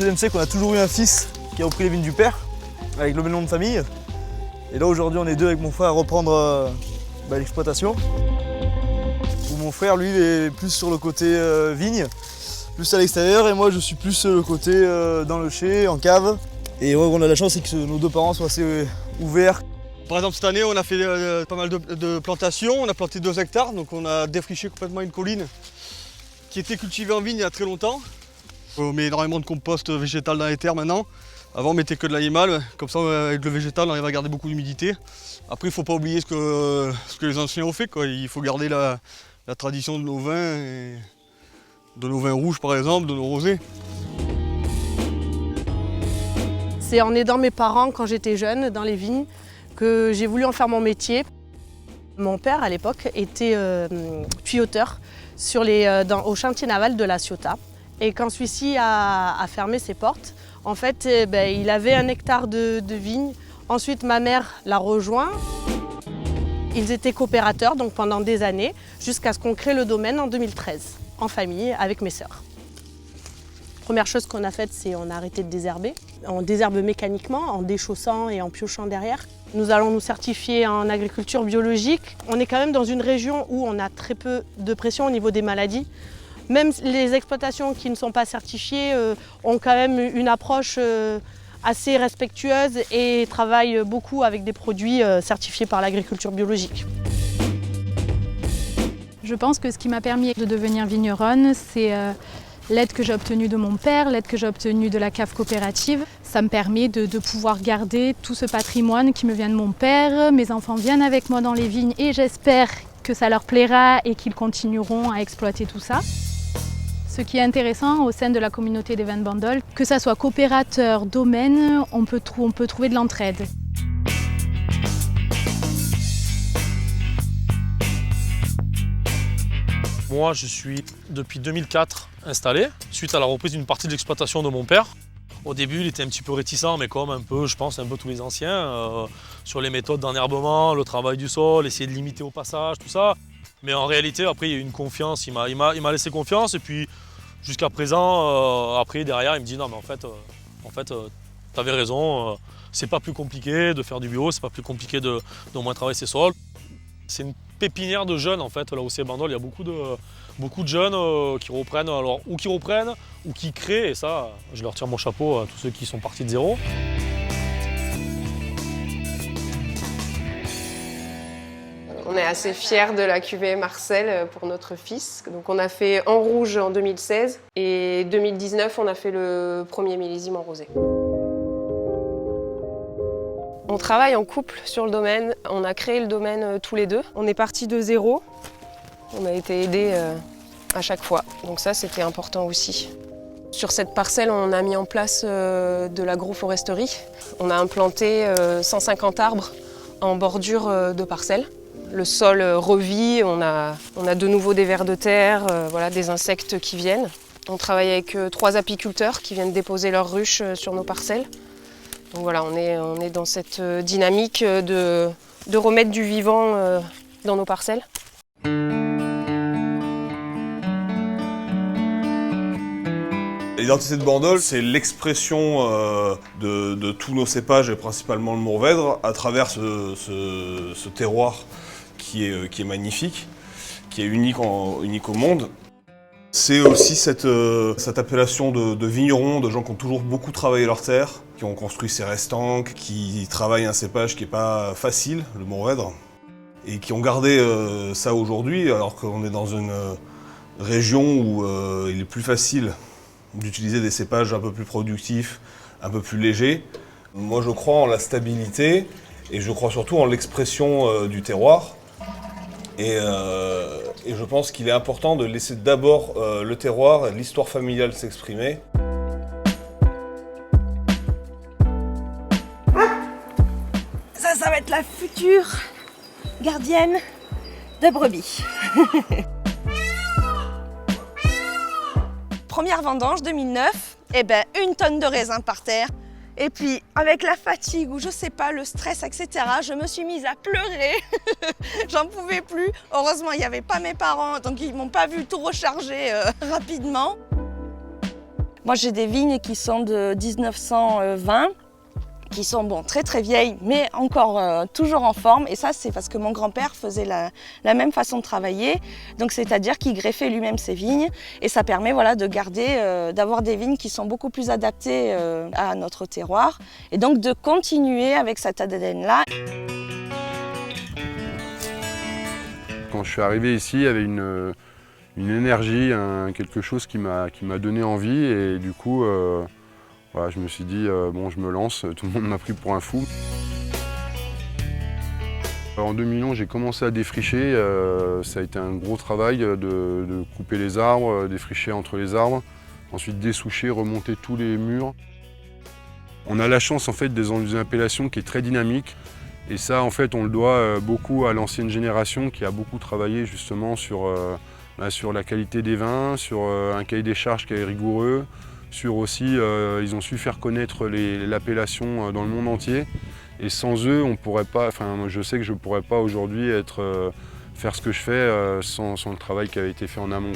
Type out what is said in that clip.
deuxième siècle, on a toujours eu un fils qui a repris les vignes du père, avec le même nom de famille. Et là aujourd'hui on est deux avec mon frère à reprendre l'exploitation. Mon frère lui il est plus sur le côté vigne, plus à l'extérieur, et moi je suis plus le côté dans le chai, en cave. Et ouais, on a la chance, c'est que nos deux parents soient assez ouverts. Par exemple cette année on a fait pas mal de plantations, on a planté 2 hectares, donc on a défriché complètement une colline qui était cultivée en vigne il y a très longtemps. On met énormément de compost végétal dans les terres maintenant. Avant on mettait que de l'animal, comme ça avec le végétal on arrive à garder beaucoup d'humidité. Après il ne faut pas oublier ce que les anciens ont fait, quoi. Il faut garder la tradition de nos vins, de nos vins rouges par exemple, de nos rosés. C'est en aidant mes parents quand j'étais jeune dans les vignes que j'ai voulu en faire mon métier. Mon père à l'époque était tuyauteur au chantier naval de La Ciotat. Et quand celui-ci a fermé ses portes, en fait, il avait 1 hectare de vignes. Ensuite, ma mère l'a rejoint. Ils étaient coopérateurs donc pendant des années, jusqu'à ce qu'on crée le domaine en 2013, en famille, avec mes sœurs. Première chose qu'on a faite, c'est qu'on a arrêté de désherber. On désherbe mécaniquement, en déchaussant et en piochant derrière. Nous allons nous certifier en agriculture biologique. On est quand même dans une région où on a très peu de pression au niveau des maladies. Même les exploitations qui ne sont pas certifiées ont quand même une approche assez respectueuse et travaillent beaucoup avec des produits certifiés par l'agriculture biologique. Je pense que ce qui m'a permis de devenir vigneronne, c'est l'aide que j'ai obtenue de mon père, l'aide que j'ai obtenue de la cave coopérative. Ça me permet de pouvoir garder tout ce patrimoine qui me vient de mon père. Mes enfants viennent avec moi dans les vignes et j'espère que ça leur plaira et qu'ils continueront à exploiter tout ça. Ce qui est intéressant au sein de la communauté des vins de Bandol, que ça soit coopérateur, domaine, on peut trouver de l'entraide. Moi, je suis depuis 2004 installé, suite à la reprise d'une partie de l'exploitation de mon père. Au début, il était un petit peu réticent, mais comme un peu, je pense, un peu tous les anciens, sur les méthodes d'enherbement, le travail du sol, essayer de limiter au passage, tout ça. Mais en réalité, après, il y a eu une confiance, il m'a laissé confiance, et puis jusqu'à présent, après, derrière, il me dit non, mais en fait, t'avais raison, c'est pas plus compliqué de faire du bio, c'est pas plus compliqué de moins travailler ses sols. C'est une pépinière de jeunes, en fait, là où c'est Bandol, il y a beaucoup de jeunes qui reprennent, alors, ou qui créent, et ça, je leur tire mon chapeau à tous ceux qui sont partis de zéro. On est assez fiers de la cuvée Marcel pour notre fils. Donc on a fait en rouge en 2016 et 2019 on a fait le premier millésime en rosé. On travaille en couple sur le domaine. On a créé le domaine tous les deux. On est partis de zéro. On a été aidés à chaque fois. Donc ça c'était important aussi. Sur cette parcelle, on a mis en place de l'agroforesterie. On a implanté 150 arbres en bordure de parcelles. Le sol revit, on a de nouveau des vers de terre, voilà, des insectes qui viennent. On travaille avec 3 apiculteurs qui viennent déposer leurs ruches sur nos parcelles. Donc voilà, on est dans cette dynamique de remettre du vivant dans nos parcelles. L'identité de Bandol, c'est l'expression de tous nos cépages et principalement le Mourvèdre à travers ce terroir qui est magnifique, qui est unique au monde. C'est aussi cette appellation de vignerons, de gens qui ont toujours beaucoup travaillé leur terre, qui ont construit ces restanques, qui travaillent un cépage qui n'est pas facile, le Mourvèdre, et qui ont gardé ça aujourd'hui, alors qu'on est dans une région où il est plus facile d'utiliser des cépages un peu plus productifs, un peu plus légers. Moi je crois en la stabilité et je crois surtout en l'expression du terroir. Et je pense qu'il est important de laisser d'abord le terroir et l'histoire familiale s'exprimer. Ça va être la future gardienne de brebis. Première vendange 2009, 1 tonne de raisin par terre. Et puis, avec la fatigue ou je sais pas, le stress, etc., je me suis mise à pleurer. J'en pouvais plus. Heureusement, il n'y avait pas mes parents, donc ils m'ont pas vu tout recharger rapidement. Moi j'ai des vignes qui sont de 1920, qui sont bon, très très vieilles, mais encore toujours en forme. Et ça, c'est parce que mon grand-père faisait la même façon de travailler. Donc, c'est-à-dire qu'il greffait lui-même ses vignes. Et ça permet voilà, de garder, d'avoir des vignes qui sont beaucoup plus adaptées à notre terroir. Et donc, de continuer avec cet ADN-là. Quand je suis arrivé ici, il y avait une énergie, quelque chose qui m'a donné envie. Et du coup, voilà, je me suis dit, bon, je me lance, tout le monde m'a pris pour un fou. Alors, en 2011, j'ai commencé à défricher. Ça a été un gros travail de couper les arbres, défricher entre les arbres, ensuite dessoucher, remonter tous les murs. On a la chance en fait d'être dans une appellation qui est très dynamique. Et ça, en fait, on le doit beaucoup à l'ancienne génération qui a beaucoup travaillé justement sur la qualité des vins, sur un cahier des charges qui est rigoureux, sur aussi, ils ont su faire connaître l'appellation dans le monde entier. Et sans eux, on pourrait pas, enfin, je sais que je ne pourrais pas aujourd'hui faire ce que je fais sans le travail qui a été fait en amont.